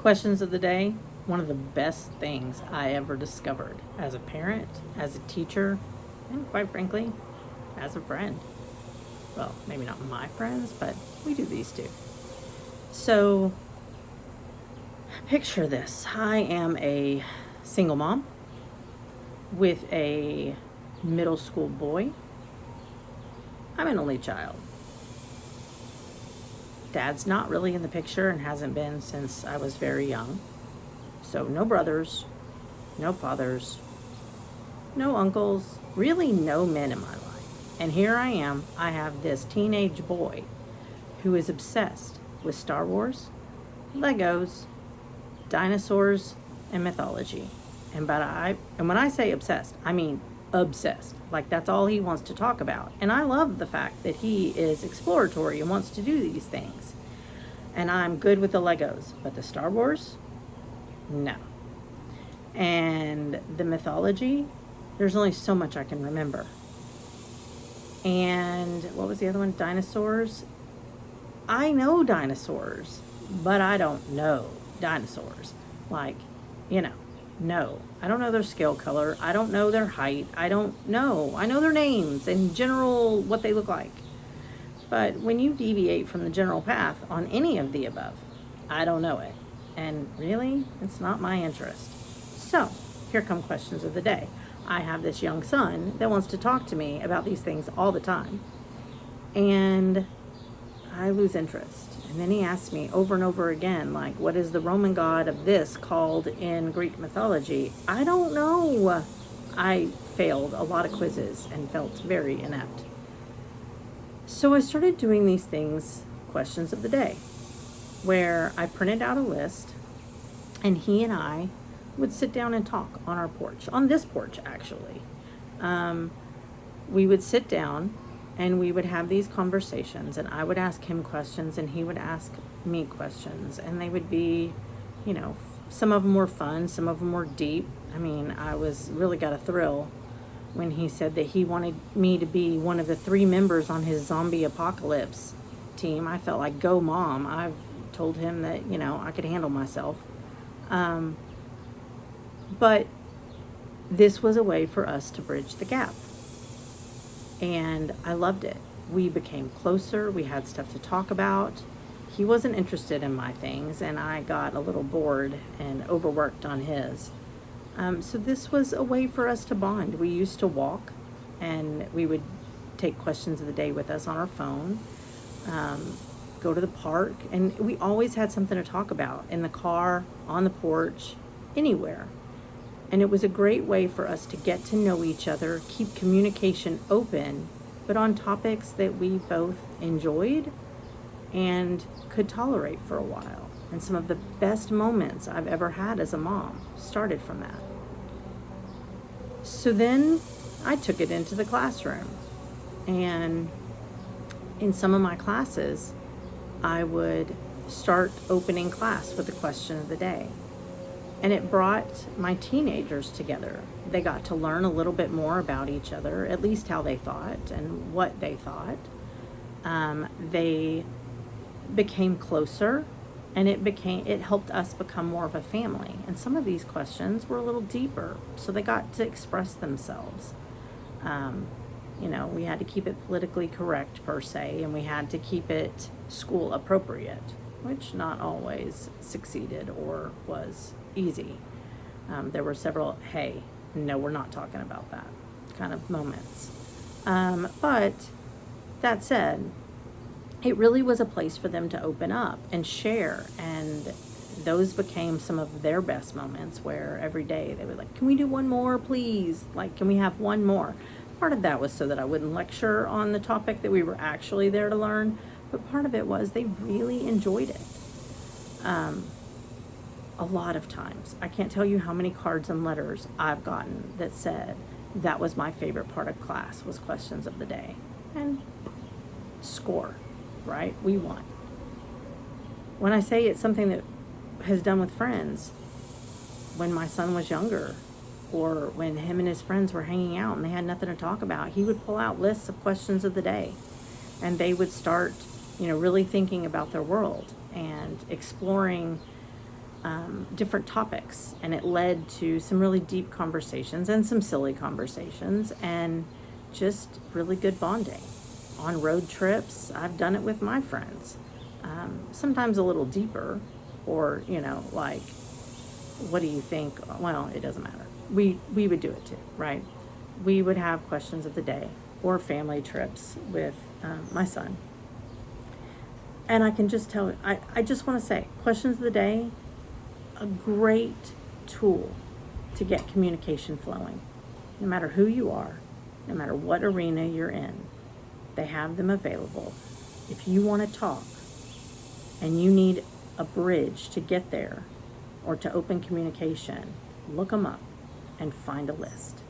Questions of the day. One of the best things I ever discovered as a parent, as a teacher, and quite frankly, as a friend. Well, maybe not my friends, but we do these too. So, picture this. I am a single mom with a middle school boy. I'm an only child. Dad's not really in the picture and hasn't been since I was very young. So no brothers, no fathers, no uncles, really no men in my life. And here I am, I have this teenage boy who is obsessed with Star Wars, Legos, dinosaurs, and mythology. And when I say obsessed, I mean obsessed. Like that's all he wants to talk about. And I love the fact that he is exploratory and wants to do these things. And I'm good with the Legos, but the Star Wars, no. And the mythology, there's only so much I can remember. And what was the other one? Dinosaurs. I know dinosaurs, but I don't know dinosaurs. Like, no. I don't know their scale color. I don't know their height. I don't know. I know their names and general what they look like. But when you deviate from the general path on any of the above, I don't know it. And really, it's not my interest. So, here come questions of the day. I have this young son that wants to talk to me about these things all the time. And I lose interest. And then he asks me over and over again, like, what is the Roman god of this called in Greek mythology? I don't know. I failed a lot of quizzes and felt very inept. So I started doing these things, questions of the day, where I printed out a list and he and I would sit down and talk on our porch, on this porch actually. We would sit down and we would have these conversations, and I would ask him questions and he would ask me questions, and they would be, some of them were fun, some of them were deep. I mean, I was really got a thrill when he said that he wanted me to be one of the 3 members on his zombie apocalypse team. I felt like, go mom. I've told him that, I could handle myself. But this was a way for us to bridge the gap. And I loved it. We became closer. We had stuff to talk about. He wasn't interested in my things, and I got a little bored and overworked on his. So this was a way for us to bond. We used to walk, and we would take questions of the day with us on our phone, go to the park, and we always had something to talk about in the car, on the porch, anywhere. And it was a great way for us to get to know each other, keep communication open, but on topics that we both enjoyed and could tolerate for a while. And some of the best moments I've ever had as a mom started from that. So then I took it into the classroom. And in some of my classes, I would start opening class with the question of the day. And it brought my teenagers together. They got to learn a little bit more about each other, at least how they thought and what they thought. They became closer, and it helped us become more of a family. And some of these questions were a little deeper, so they got to express themselves. We had to keep it politically correct per se, and we had to keep it school appropriate, which not always succeeded or was easy. There were several, hey, no, we're not talking about that kind of moments. But that said, it really was a place for them to open up and share, and those became some of their best moments, where every day they were like, can we do one more, please? Like, can we have one more? Part of that was so that I wouldn't lecture on the topic that we were actually there to learn, but part of it was they really enjoyed it. A lot of times, I can't tell you how many cards and letters I've gotten that said that was my favorite part of class, was questions of the day. And score, right? We won. When I say it's something that has done with friends, when my son was younger, or when him and his friends were hanging out and they had nothing to talk about, he would pull out lists of questions of the day, and they would start, really thinking about their world and exploring different topics, and it led to some really deep conversations and some silly conversations and just really good bonding. On road trips, I've done it with my friends, sometimes a little deeper, or, like, what do you think? Well, it doesn't matter. We would do it too, right? We would have questions of the day or family trips with my son. And I can just tell you, I just want to say, questions of the day, a great tool to get communication flowing. No matter who you are, no matter what arena you're in, they have them available. If you want to talk and you need a bridge to get there or to open communication, look them up and find a list.